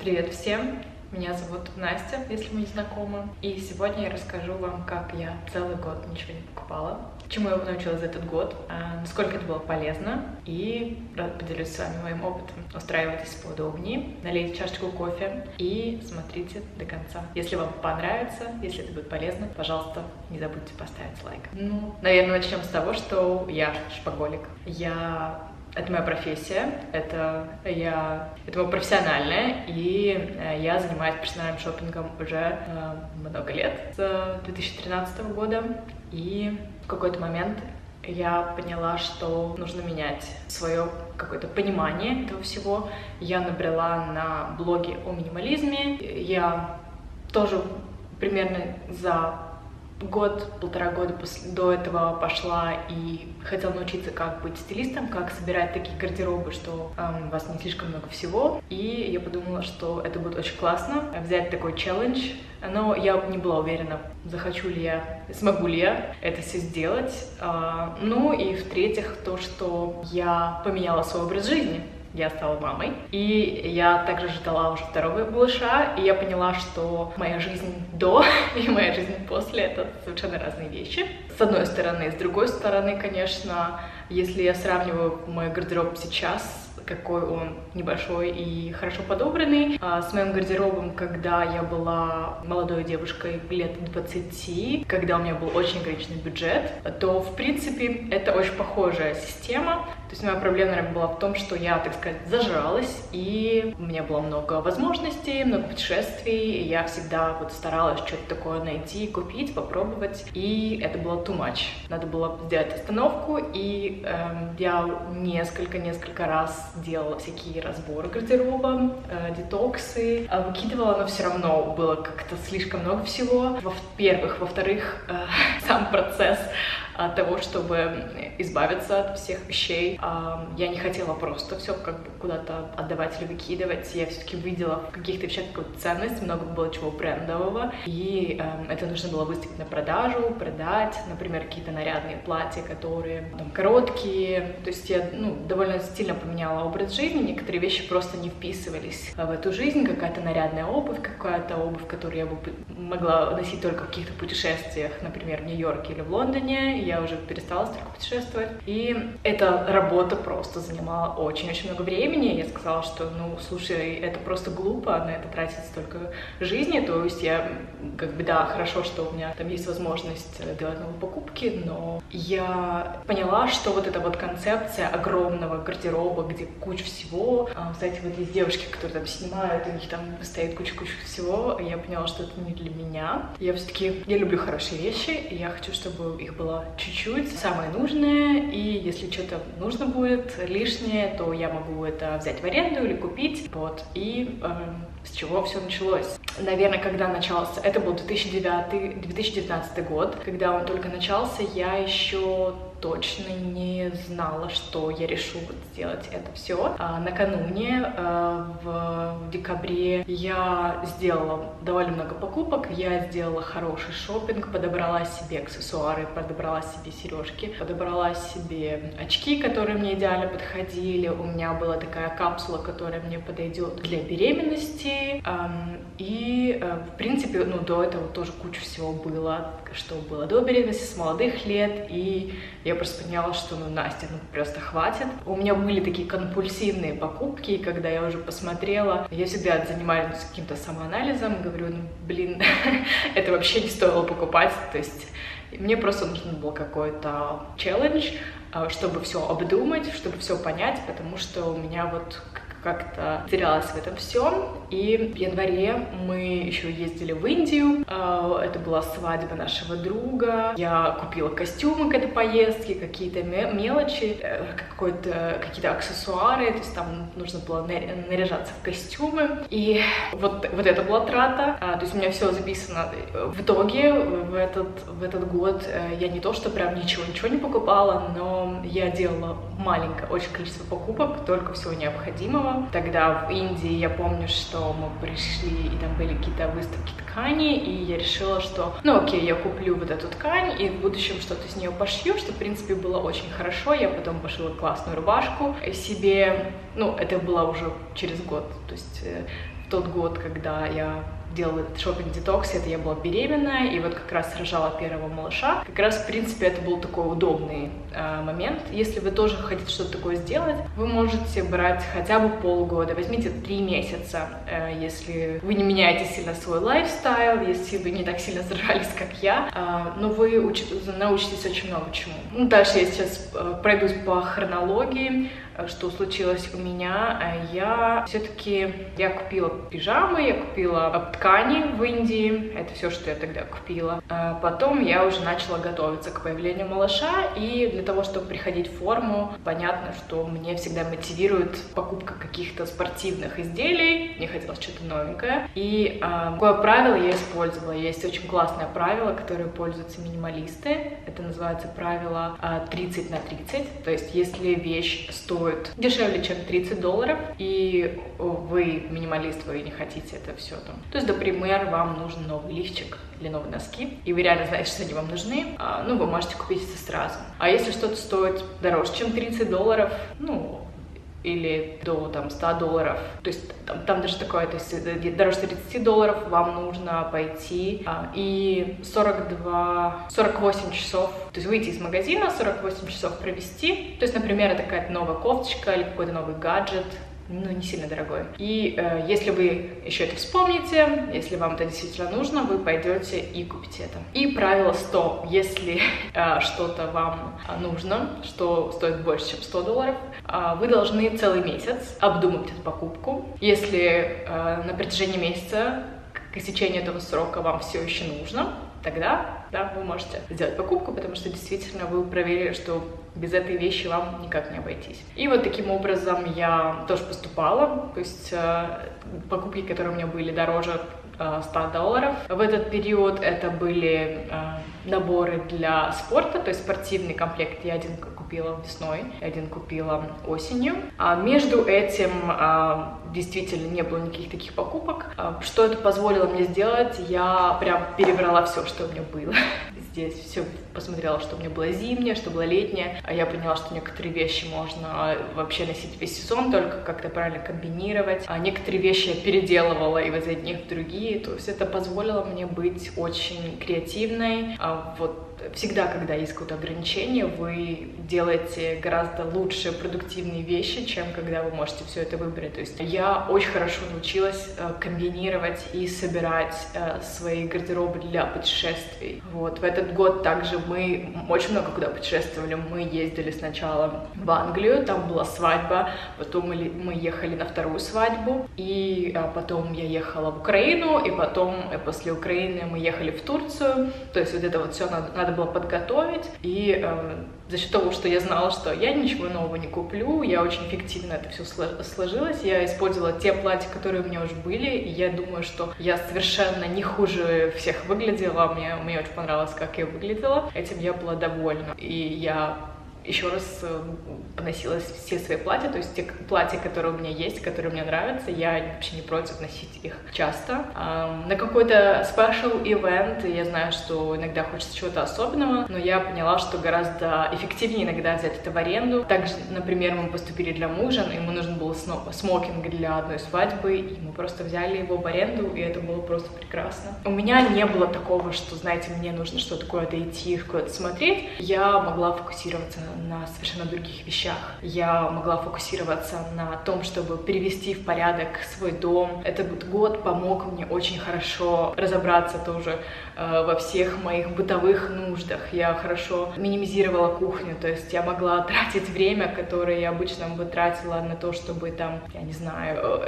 Привет всем! Меня зовут Настя, если мы не знакомы. И сегодня я расскажу вам, как я целый год ничего не покупала, чему я научилась за этот год, насколько это было полезно, и поделюсь с вами моим опытом. Устраивайтесь поудобнее, налейте чашечку кофе и смотрите до конца. Если вам понравится, если это будет полезно, пожалуйста, не забудьте поставить лайк. Наверное, начнем с того, что я шопоголик. Это моя профессия, это мое профессиональное, и я занимаюсь персональным шопингом уже много лет, с 2013 года, и в какой-то момент я поняла, что нужно менять свое какое-то понимание этого всего. Я набрела на блоге о минимализме, я тоже примерно за полтора года до этого пошла и хотела научиться, как быть стилистом, как собирать такие гардеробы, что у вас не слишком много всего. И я подумала, что это будет очень классно взять такой челлендж, но я не была уверена, захочу ли я, смогу ли я это все сделать. Ну и в-третьих, то, что я поменяла свой образ жизни. Я стала мамой, и я также ждала уже второго малыша, и я поняла, что моя жизнь до и моя жизнь после — это совершенно разные вещи. С одной стороны. С другой стороны, конечно, если я сравниваю мой гардероб сейчас, какой он небольшой и хорошо подобранный, с моим гардеробом, когда я была молодой девушкой лет 20, когда у меня был очень ограниченный бюджет, то, в принципе, это очень похожая система. То есть моя проблема, наверное, была в том, что я, так сказать, зажралась, и у меня было много возможностей, много путешествий, и я всегда старалась что-то такое найти, купить, попробовать, и это было too much. Надо было сделать остановку, и я несколько раз делала всякие разборы гардероба, детоксы, выкидывала, но все равно было как-то слишком много всего. Во-первых. Во-вторых, сам процесс того, чтобы избавиться от всех вещей. Я не хотела просто все куда-то отдавать или выкидывать. Я все-таки видела в каких-то вещах какую-то ценность, много было чего брендового, и это нужно было выставить на продажу, продать, например, какие-то нарядные платья, которые короткие. То есть я довольно стильно поменяла образ жизни, некоторые вещи просто не вписывались в эту жизнь, какая-то нарядная обувь, которую я бы могла носить только в каких-то путешествиях, например, в Нью-Йорке или в Лондоне. Я уже перестала столько путешествовать, и эта работа просто занимала очень-очень много времени. Я сказала, что, слушай, это просто глупо, на это тратить столько жизни, то есть я, да, хорошо, что у меня там есть возможность делать новые покупки, но я поняла, что эта концепция огромного гардероба, где куча всего, кстати, есть девушки, которые там снимают, у них там стоит куча всего, я поняла, что это не для меня. Я люблю хорошие вещи, и я хочу, чтобы их было чуть-чуть, самое нужное, и если что-то нужно будет лишнее, то я могу это взять в аренду или купить, и с чего все началось. Наверное, когда начался, это был 2019 год, когда он только начался, я еще точно не знала, что я решу сделать это все. Накануне, в декабре, я сделала довольно много покупок, я сделала хороший шопинг, подобрала себе аксессуары, подобрала себе сережки, подобрала себе очки, которые мне идеально подходили. У меня была такая капсула, которая мне подойдет для беременности. И, в принципе, до этого тоже куча всего было, что было до беременности, с молодых лет, и я просто поняла, что, Настя, просто хватит. У меня были такие компульсивные покупки, и когда я уже посмотрела, я всегда занимаюсь каким-то самоанализом, говорю, это вообще не стоило покупать, то есть мне просто нужен был какой-то челлендж, чтобы все обдумать, чтобы все понять, потому что у меня как-то терялась в этом всем. И в январе мы еще ездили в Индию. Это была свадьба нашего друга. Я купила костюмы к этой поездке, какие-то мелочи, какие-то аксессуары. То есть там нужно было наряжаться в костюмы. И вот это была трата. То есть у меня все записано. В итоге в этот год я не то, что прям ничего не покупала, но я делала маленькое очень количество покупок, только всего необходимого. Тогда в Индии я помню, что мы пришли, и там были какие-то выставки ткани, и я решила, что, окей, я куплю эту ткань, и в будущем что-то с нее пошью, что, в принципе, было очень хорошо. Я потом пошила классную рубашку себе, это было уже через год, то есть в тот год, когда я делала этот шопинг-детокс, это я была беременная, и вот как раз рожала первого малыша. Как раз, в принципе, это был такой удобный момент. Если вы тоже хотите что-то такое сделать, вы можете брать хотя бы полгода, возьмите 3 месяца, если вы не меняете сильно свой лайфстайл, если вы не так сильно зажрались, как я, но вы научитесь очень много чему. Ну, дальше я сейчас пройдусь по хронологии, что случилось у меня. Я купила пижамы, я купила ткани в Индии, это все, что я тогда купила. Потом я уже начала готовиться к появлению малыша, и для того, чтобы приходить в форму, понятно, что мне всегда мотивирует покупка каких-то спортивных изделий, мне хотелось что-то новенькое. И какое правило я использовала? Есть очень классное правило, которое пользуются минималисты. Это называется правило 30/30. То есть, если вещь стоит дешевле, чем $30, и вы минималист, вы не хотите это все там. То есть, например, вам нужен новый лифчик или новые носки, и вы реально знаете, что они вам нужны, ну, вы можете купить это сразу. А если что-то стоит дороже, чем $30, ну, или до там $100, то есть там даже такое, то есть дороже $30 вам нужно пойти и 48 часов, то есть выйти из магазина, 48 часов провести, то есть, например, это какая-то новая кофточка или какой-то новый гаджет, ну, не сильно дорогой. И если вы еще это вспомните, если вам это действительно нужно, вы пойдете и купите это. И правило 100. Если что-то вам нужно, что стоит больше, чем $100, вы должны целый месяц обдумать эту покупку. Если на протяжении месяца к истечению этого срока вам все еще нужно, тогда, да, вы можете сделать покупку, потому что действительно вы проверили, что без этой вещи вам никак не обойтись. И вот таким образом я тоже поступала, то есть покупки, которые у меня были дороже $100. В этот период это были наборы для спорта, то есть спортивный комплект я один купила весной, один купила осенью. А между этим действительно не было никаких таких покупок. Что это позволило мне сделать? Я прям перебрала все, что у меня было. Здесь все посмотрела, что у меня было зимнее, что было летнее. А я поняла, что некоторые вещи можно вообще носить весь сезон, только как-то правильно комбинировать. А некоторые вещи я переделывала и из одних в другие. То есть это позволило мне быть очень креативной. Вот всегда, когда есть какое-то ограничение, вы делаете гораздо лучше продуктивные вещи, чем когда вы можете все это выбрать. То есть я очень хорошо научилась комбинировать и собирать свои гардеробы для путешествий. Вот. В этот год также мы очень много куда путешествовали. Мы ездили сначала в Англию, там была свадьба, потом мы ехали на вторую свадьбу, и потом я ехала в Украину, и потом после Украины мы ехали в Турцию. То есть вот это вот все надо было подготовить, и за счет того, что я знала, что я ничего нового не куплю, я очень эффективно это все сложилось, я использовала те платья, которые у меня уже были, и я думаю, что я совершенно не хуже всех выглядела, мне очень понравилось, как я выглядела, этим я была довольна, и я еще раз поносила все свои платья, то есть те платья, которые у меня есть, которые мне нравятся, я вообще не против носить их часто. На какой-то special event я знаю, что иногда хочется чего-то особенного, но я поняла, что гораздо эффективнее иногда взять это в аренду. Также, например, мы поступили для мужа, ему нужен был смокинг для одной свадьбы, и мы просто взяли его в аренду, и это было просто прекрасно. У меня не было такого, что, знаете, мне нужно что-то куда-то идти, куда-то смотреть. Я могла фокусироваться на совершенно других вещах. Я могла фокусироваться на том, чтобы привести в порядок свой дом. Этот год помог мне очень хорошо разобраться тоже во всех моих бытовых нуждах. Я хорошо минимизировала кухню, то есть я могла тратить время, которое я обычно бы тратила на то, чтобы там, я не знаю,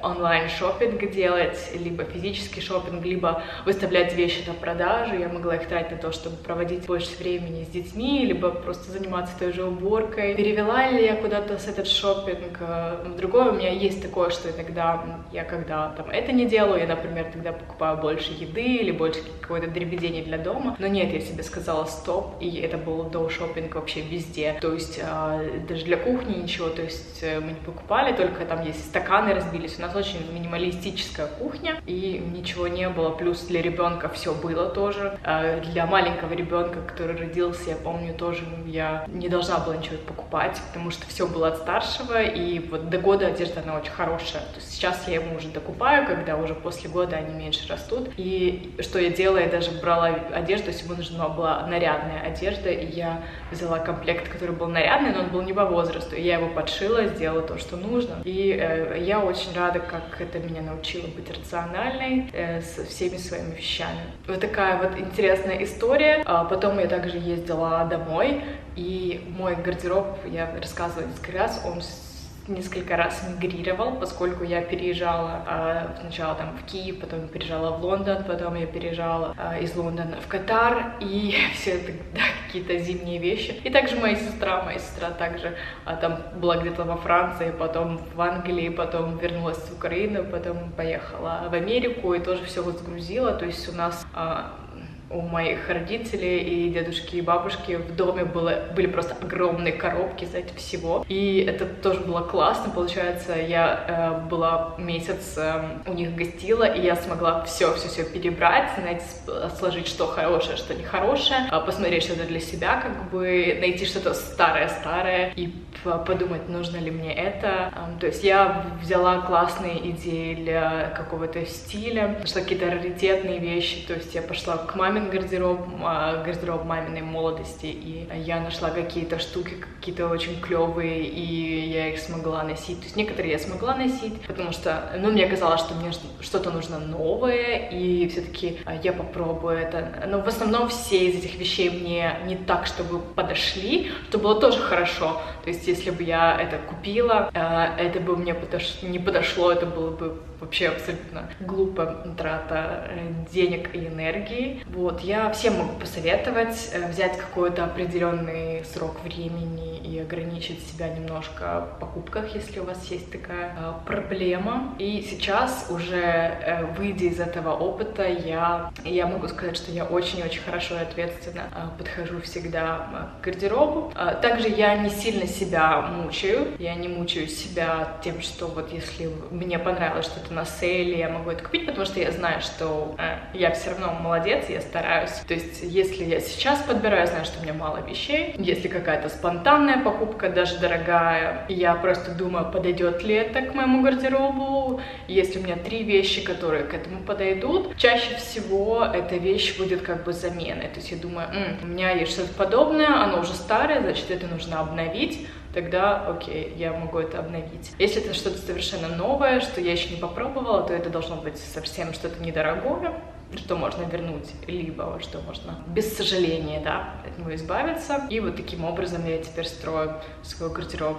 онлайн-шоппинг делать, либо физический шоппинг, либо выставлять вещи на продажу. Я могла их тратить на то, чтобы проводить больше времени с детьми, либо просто заниматься той же уборкой. Перевела ли я куда-то с этот шоппинг в другое? У меня есть такое, что иногда я когда там это не делаю, я, например, тогда покупаю больше еды или больше какое-то дребедение для дома. Но нет, я себе сказала стоп, и это был доу-шоппинг вообще везде. То есть даже для кухни ничего, то есть мы не покупали, только там есть стаканы разбились. У нас очень минималистическая кухня, и ничего не было. Плюс для ребенка все было тоже. Для маленького ребенка, который родился, я помню, тоже я не должна была ничего покупать, потому что все было от старшего, и вот до года одежда, она очень хорошая. То есть сейчас я ему уже докупаю, когда уже после года они меньше растут. И что я делала, я даже брала одежду, если ему нужна была нарядная одежда, и я взяла комплект, который был нарядный, но он был не по возрасту, и я его подшила, сделала то, что нужно. И я очень рада, как это меня научило быть рациональной с всеми своими вещами. Вот такая вот интересная история. Потом я также ездила домой, и мой гардероб, я рассказывала несколько раз, он несколько раз мигрировал, поскольку я переезжала сначала там в Киев, потом переезжала в Лондон, потом я переезжала из Лондона в Катар, и все это какие-то зимние вещи. И также моя сестра также там была где-то во Франции, потом в Англии, потом вернулась в Украину, потом поехала в Америку и тоже все вот сгрузила. То есть у нас у моих родителей и дедушки и бабушки в доме были просто огромные коробки, знаете, всего. И это тоже было классно. Получается, я была месяц у них гостила, и я смогла все перебрать, знаете, сложить, что хорошее, что нехорошее, посмотреть что-то для себя, как бы найти что-то старое и подумать, нужно ли мне это. То есть я взяла классные идеи для какого-то стиля, нашла какие-то раритетные вещи. То есть я пошла к мамин гардероб маминой молодости, и я нашла какие-то штуки, какие-то очень клевые, и я их смогла носить. То есть некоторые я смогла носить, потому что, мне казалось, что мне что-то нужно новое, и все-таки я попробую это. Но в основном все из этих вещей мне не так, чтобы подошли, что было тоже хорошо. То есть если бы я это купила, это бы мне не подошло, это было бы вообще абсолютно глупая трата денег и энергии. Вот, я всем могу посоветовать взять какой-то определенный срок времени и ограничить себя немножко в покупках, если у вас есть такая проблема. И сейчас, уже выйдя из этого опыта, я могу сказать, что я очень-очень хорошо и ответственно подхожу всегда к гардеробу. Также я не сильно себя мучаю, я не мучаю себя тем, что вот если мне понравилось что-то на сейле, я могу это купить, потому что я знаю, что я все равно молодец, я стараюсь. То есть, если я сейчас подбираю, я знаю, что у меня мало вещей. Если какая-то спонтанная покупка, даже дорогая, я просто думаю, подойдет ли это к моему гардеробу. Если у меня 3 вещи, которые к этому подойдут, чаще всего эта вещь будет как бы заменой. То есть я думаю, у меня есть что-то подобное, оно уже старое, значит, это нужно обновить. Тогда, окей, я могу это обновить. Если это что-то совершенно новое, что я еще не попробовала, то это должно быть совсем что-то недорогое, что можно вернуть, либо что можно без сожаления, от него избавиться. И вот таким образом я теперь строю свой гардероб.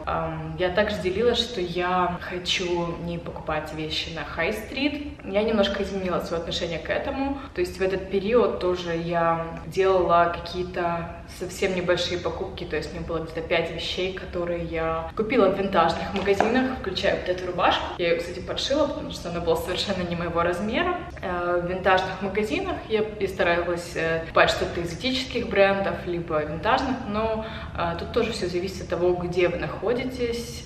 Я также делилась, что я хочу не покупать вещи на хай-стрит. Я немножко изменила свое отношение к этому. То есть в этот период тоже я делала какие-то совсем небольшие покупки. То есть мне было где-то 5 вещей, которые я купила в винтажных магазинах, включая вот эту рубашку. Я ее, кстати, подшила, потому что она была совершенно не моего размера. В винтажных магазинах я старалась покупать что-то из этических брендов, либо винтажных, но тут тоже все зависит от того, где вы находитесь.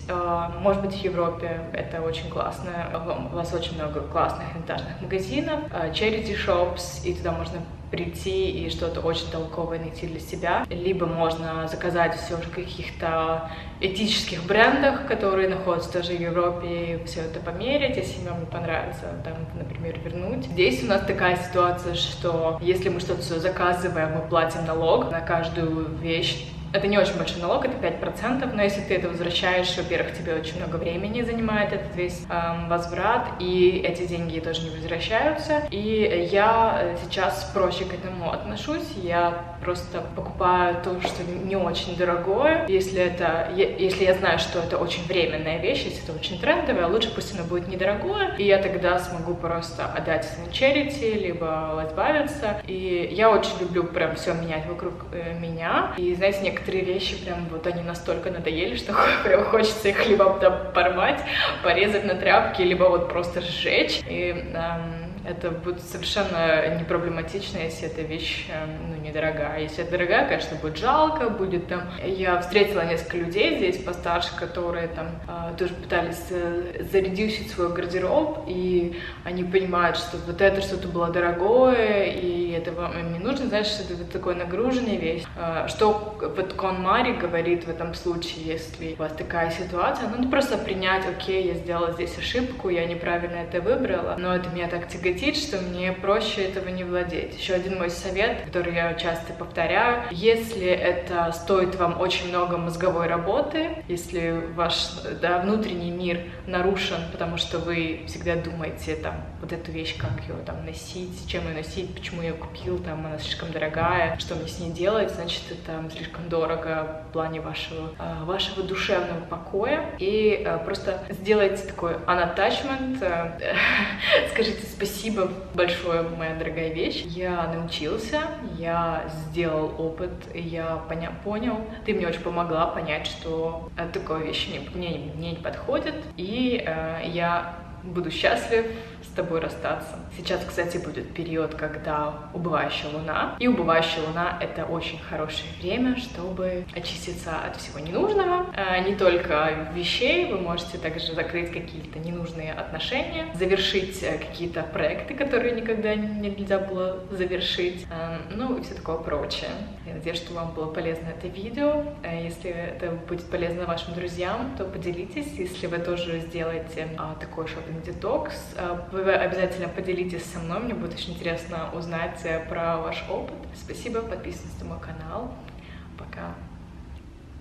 Может быть, в Европе это очень классно, у вас очень много классных винтажных магазинов, charity shops, и туда можно прийти и что-то очень толковое найти для себя. Либо можно заказать все же в каких-то этических брендах, которые находятся тоже в Европе, и все это померить, если вам не понравится, там, например, вернуть. Здесь у нас такая ситуация, что если мы что-то заказываем, мы платим налог на каждую вещь. Это не очень большой налог, это 5%, но если ты это возвращаешь, во-первых, тебе очень много времени занимает этот весь возврат, и эти деньги тоже не возвращаются. И я сейчас проще к этому отношусь, я просто покупаю то, что не очень дорогое. Если я знаю, что это очень временная вещь, если это очень трендовая, лучше пусть она будет недорогое, и я тогда смогу просто отдать на charity, либо избавиться. И я очень люблю прям все менять вокруг меня, и знаете, некоторые вещи прям вот они настолько надоели, что прям хочется их либо порвать, порезать на тряпки, либо вот просто сжечь. И это будет совершенно не проблематично, если эта вещь, недорогая. Если это дорогая, конечно, будет жалко, будет там... Я встретила несколько людей здесь постарше, которые там тоже пытались заредюсить свой гардероб, и они понимают, что вот это что-то было дорогое, и это вам не нужно, знаешь, что это такой нагруженный весь. Что в итоге вот KonMari говорит в этом случае, если у вас такая ситуация, ну просто принять: окей, я сделала здесь ошибку, я неправильно это выбрала, но это меня так тяготит, что мне проще этого не владеть. Еще один мой совет, который я часто повторяю: если это стоит вам очень много мозговой работы, если ваш внутренний мир нарушен, потому что вы всегда думаете, там, вот эту вещь, как ее там носить, чем ее носить, почему я ее купил, там, она слишком дорогая, что мне с ней делать, значит, это слишком дорого в плане вашего душевного покоя. И просто сделайте такой unattachment, скажите: спасибо большое, моя дорогая вещь, я научился, я сделал опыт, я понял, ты мне очень помогла понять, что такая вещь мне не подходит, и я буду счастлив с тобой расстаться. Сейчас, кстати, будет период, когда убывающая луна. И убывающая луна — это очень хорошее время, чтобы очиститься от всего ненужного. Не только вещей, вы можете также закрыть какие-то ненужные отношения, завершить какие-то проекты, которые никогда нельзя было завершить, ну и все такое прочее. Я надеюсь, что вам было полезно это видео. Если это будет полезно вашим друзьям, то поделитесь. Если вы тоже сделаете такой шопинг-детокс, вы обязательно поделитесь со мной, мне будет очень интересно узнать про ваш опыт. Спасибо, подписывайтесь на мой канал. Пока.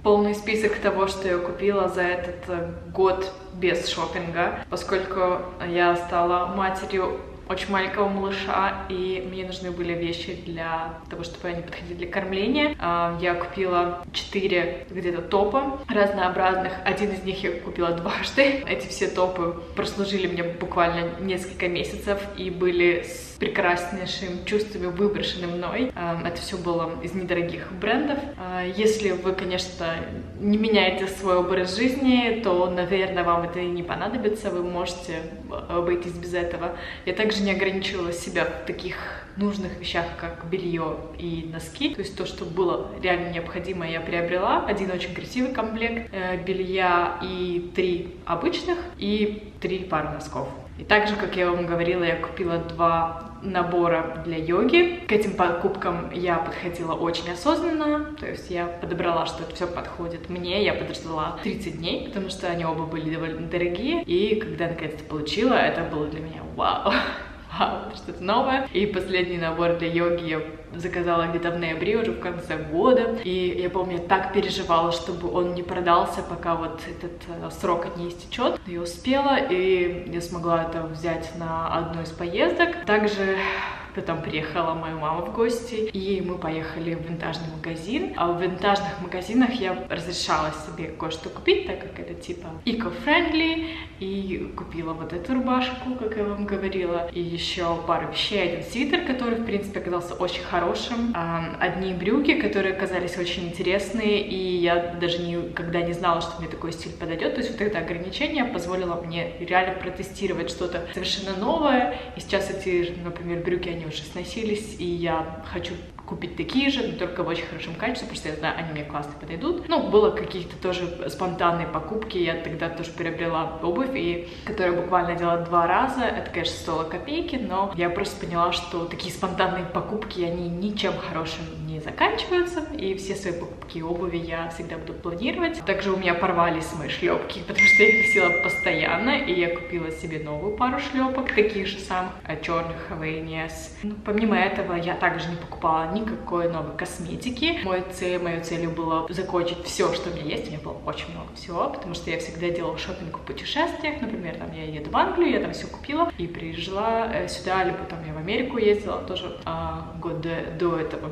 Полный список того, что я купила за этот год без шопинга, поскольку я стала матерью очень маленького малыша, и мне нужны были вещи для того, чтобы они подходили для кормления. Я купила 4 где-то топа разнообразных. Один из них я купила дважды. Эти все топы прослужили мне буквально несколько месяцев и были с прекраснейшими чувствами, выброшены мной. Это все было из недорогих брендов. Если вы, конечно, не меняете свой образ жизни, то, наверное, вам это и не понадобится. Вы можете обойтись без этого. Я также не ограничивала себя в таких нужных вещах, как белье и носки. То есть то, что было реально необходимо, я приобрела. Один очень красивый комплект белья и 3 обычных, и 3 пары носков. И также, как я вам говорила, я купила 2 набора для йоги. К этим покупкам я подходила очень осознанно, то есть я подобрала, что это все подходит мне. Я подождала 30 дней, потому что они оба были довольно дорогие, и когда наконец-то получила, это было для меня вау. Что-то новое. И последний набор для йоги я заказала где-то в ноябре, уже в конце года. И я помню, я так переживала, чтобы он не продался, пока вот этот срок не истечет. Я успела, и я смогла это взять на одну из поездок. Также потом приехала моя мама в гости, и мы поехали в винтажный магазин. А в винтажных магазинах я разрешала себе кое-что купить, так как это типа eco-friendly, и купила вот эту рубашку, как я вам говорила, и еще пару вещей, один свитер, который, в принципе, оказался очень хорошим, одни брюки, которые оказались очень интересные, и я даже никогда не знала, что мне такой стиль подойдет. То есть вот это ограничение позволило мне реально протестировать что-то совершенно новое, и сейчас эти, например, брюки, они уже сносились, и я хочу купить такие же, но только в очень хорошем качестве, потому что я знаю, они мне классно подойдут. Ну, было какие-то тоже спонтанные покупки, я тогда тоже приобрела обувь, и которую буквально делала 2 раза. Это, конечно, стоило копейки, но я просто поняла, что такие спонтанные покупки, они ничем хорошим не заканчиваются, и все свои покупки обуви я всегда буду планировать. Также у меня порвались мои шлепки, потому что я их носила постоянно, и я купила себе новую пару шлепок, таких же самых, черных Hawaiians. Ну, помимо этого, я также не покупала никакой новой косметики. Моей целью было закончить все, что у меня есть. У меня было очень много всего, потому что я всегда делала шопинг в путешествиях. Например, там я еду в Англию, я там все купила и приезжала сюда, либо там я в Америку ездила тоже год до этого.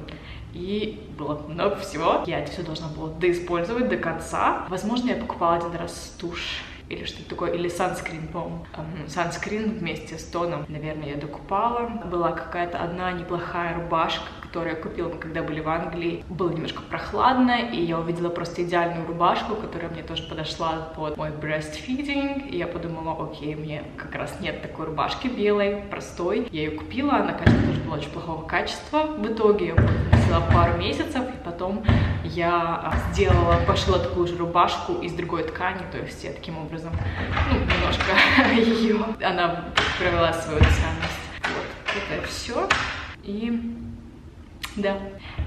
И было много всего. Я это все должна была доиспользовать до конца. Возможно, я покупала один раз тушь или что-то такое, или санскрин, по-моему. Санскрин вместе с тоном, наверное, я докупала. Была какая-то одна неплохая рубашка, которую я купила, мы когда были в Англии. Было немножко прохладно, и я увидела просто идеальную рубашку, которая мне тоже подошла под мой breastfeeding. И я подумала, окей, мне как раз нет такой рубашки белой, простой. Я ее купила, она, конечно, тоже была очень плохого качества. В итоге я носила пару месяцев, и потом я пошила такую же рубашку из другой ткани, то есть я таким образом, немножко ее, она провела свою ценность. Вот, это все. И да,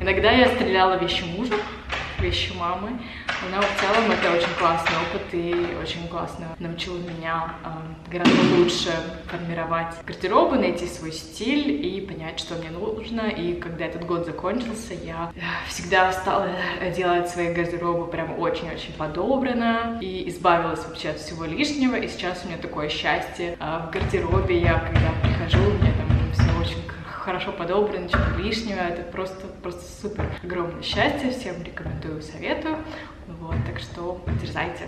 иногда я стреляла вещи мужа, вещи мамы. Но в целом это очень классный опыт и очень классно научил меня гораздо лучше формировать гардеробы, найти свой стиль и понять, что мне нужно. И когда этот год закончился, я всегда стала делать свои гардеробы прям очень-очень подобрано и избавилась вообще от всего лишнего. И сейчас у меня такое счастье в гардеробе. Я когда прихожу, у меня там все очень хорошо подобрано, ничего лишнего. Это просто супер огромное счастье. Всем рекомендую, советую. Вот, так что дерзайте.